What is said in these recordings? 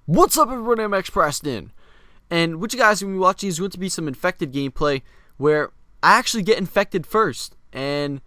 What's up, everyone? I'm X Preston, and what you guys are going to be watching is going to be some infected gameplay where I actually get infected first. And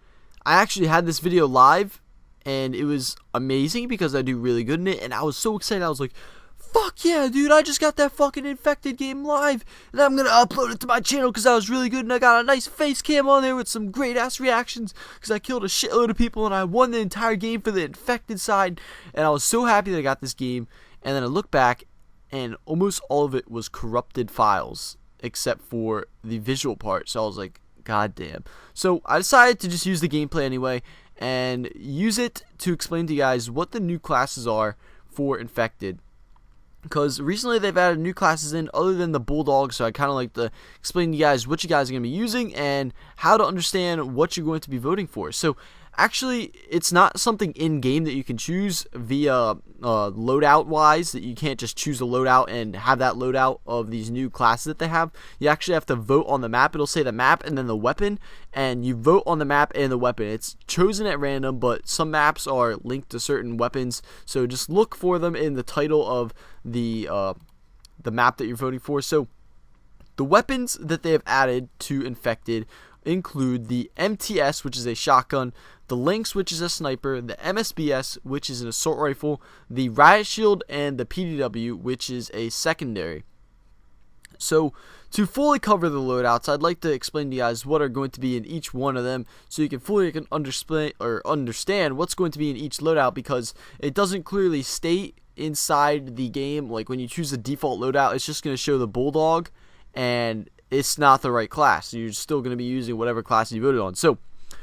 I actually had this video live, and it was amazing because I do really good in it, and I was so excited. I was like, fuck yeah, dude, I just got that fucking infected game live, and I'm going to upload it to my channel because I was really good, and I got a nice face cam on there with some great ass reactions because I killed a shitload of people, and I won the entire game for the infected side, and I was so happy that I got this game. And then I look back, and almost all of it was corrupted files, except for the visual part. So I was like, God damn. So I decided to just use the gameplay anyway, and use it to explain to you guys what the new classes are for Infected. Because recently they've added new classes in other than the Bulldog, so I kind of like to explain to you guys what you guys are going to be using, and how to understand what you're going to be voting for. So actually, it's not something in-game that you can choose via loadout-wise, that you can't just choose a loadout and have that loadout of these new classes that they have. You actually have to vote on the map. It'll say the map and then the weapon, and you vote on the map and the weapon. It's chosen at random, but some maps are linked to certain weapons, so just look for them in the title of the map that you're voting for. So the weapons that they have added to Infected include the MTS, which is a shotgun, the Lynx, which is a sniper, the MSBS, which is an assault rifle, the Riot Shield, and the PDW, which is a secondary. So to fully cover the loadouts, I'd like to explain to you guys what are going to be in each one of them, so you can fully understand what's going to be in each loadout, because it doesn't clearly state inside the game. Like when you choose the default loadout, it's just going to show the Bulldog, and it's not the right class. You're still going to be using whatever class you voted on. So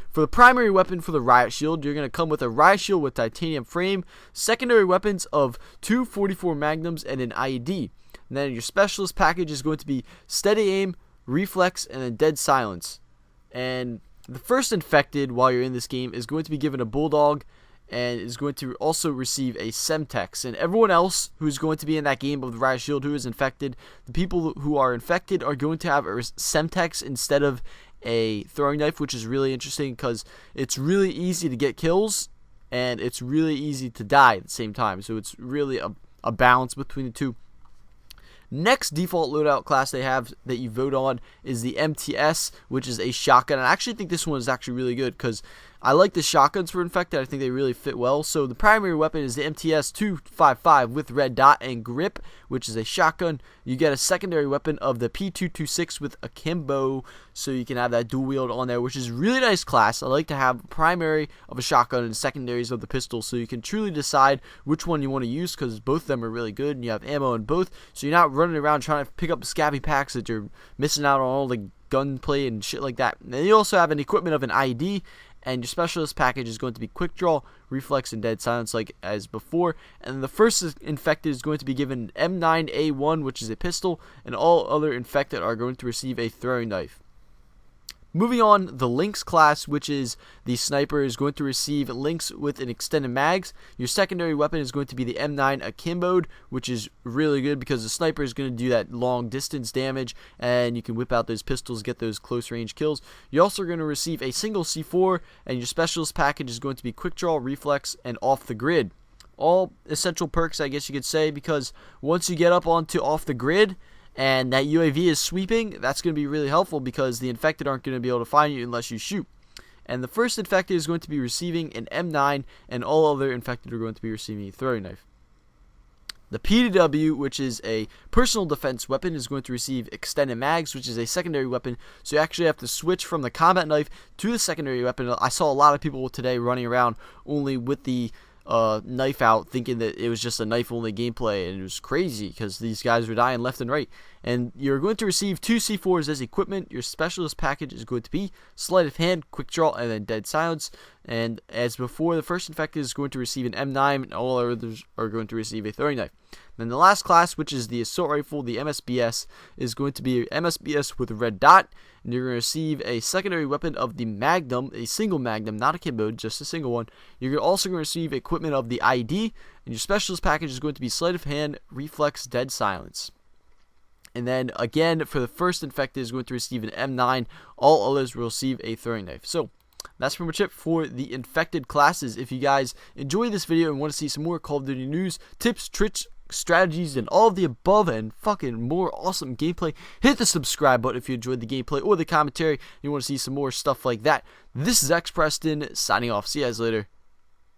for the primary weapon for the Riot Shield, you're going to come with a Riot Shield with titanium frame, secondary weapons of 2 44 Magnums, and an IED. And then your specialist package is going to be steady aim, reflex, and then dead silence. And the first infected while you're in this game is going to be given a Bulldog, and is going to also receive a Semtex. And everyone else who's going to be in that game of the Riot Shield who is infected, the people who are infected are going to have a Semtex instead of a throwing knife, which is really interesting because it's really easy to get kills and it's really easy to die at the same time. So it's really a balance between the two. Next default loadout class they have that you vote on is the MTS, which is a shotgun. I actually think this one is actually really good because I like the shotguns for Infected. I think they really fit well. So the primary weapon is the MTS 255 with red dot and grip, which is a shotgun. You get a secondary weapon of the P226 with akimbo, so you can have that dual wield on there, which is really nice class. I like to have primary of a shotgun and secondaries of the pistol, so you can truly decide which one you want to use, because both of them are really good and you have ammo in both, so you're not running around trying to pick up scabby packs that you're missing out on all the gunplay and shit like that. And then you also have an equipment of an IED, and your specialist package is going to be quick draw, reflex, and dead silence like as before. And the first infected is going to be given M9A1, which is a pistol, and all other infected are going to receive a throwing knife. Moving on, the Lynx class, which is the sniper, is going to receive Lynx with an extended mags. Your secondary weapon is going to be the M9 akimbo, which is really good because the sniper is going to do that long distance damage, and you can whip out those pistols, get those close range kills. You're also going to receive a single C4, and your specialist package is going to be quick draw, reflex, and off the grid. All essential perks, I guess you could say, because once you get up onto off the grid, and that UAV is sweeping, that's going to be really helpful because the infected aren't going to be able to find you unless you shoot. And the first infected is going to be receiving an M9, and all other infected are going to be receiving a throwing knife. The PDW, which is a personal defense weapon, is going to receive extended mags, which is a secondary weapon, so you actually have to switch from the combat knife to the secondary weapon. I saw a lot of people today running around only with the knife out, thinking that it was just a knife only gameplay, and it was crazy because these guys were dying left and right. And you're going to receive 2 C4s as equipment. Your specialist package is going to be sleight of hand, quick draw, and then dead silence. And as before, the first infected is going to receive an M9, and all others are going to receive a throwing knife. Then the last class, which is the assault rifle, the MSBS, is going to be MSBS with a red dot, and you're going to receive a secondary weapon of the Magnum, a single Magnum, not a kimbo, just a single one. You're also going to receive equipment of the ID, and your specialist package is going to be sleight of hand, reflex, dead silence. And then again, for the first infected is going to receive an M9. All others will receive a throwing knife. So that's pretty much it for the infected classes. If you guys enjoyed this video and want to see some more Call of Duty news, tips, tricks, strategies, and all of the above, and fucking more awesome gameplay. Hit the subscribe button if you enjoyed the gameplay or the commentary. You want to see some more stuff like that. This is X Preston signing off. See you guys later.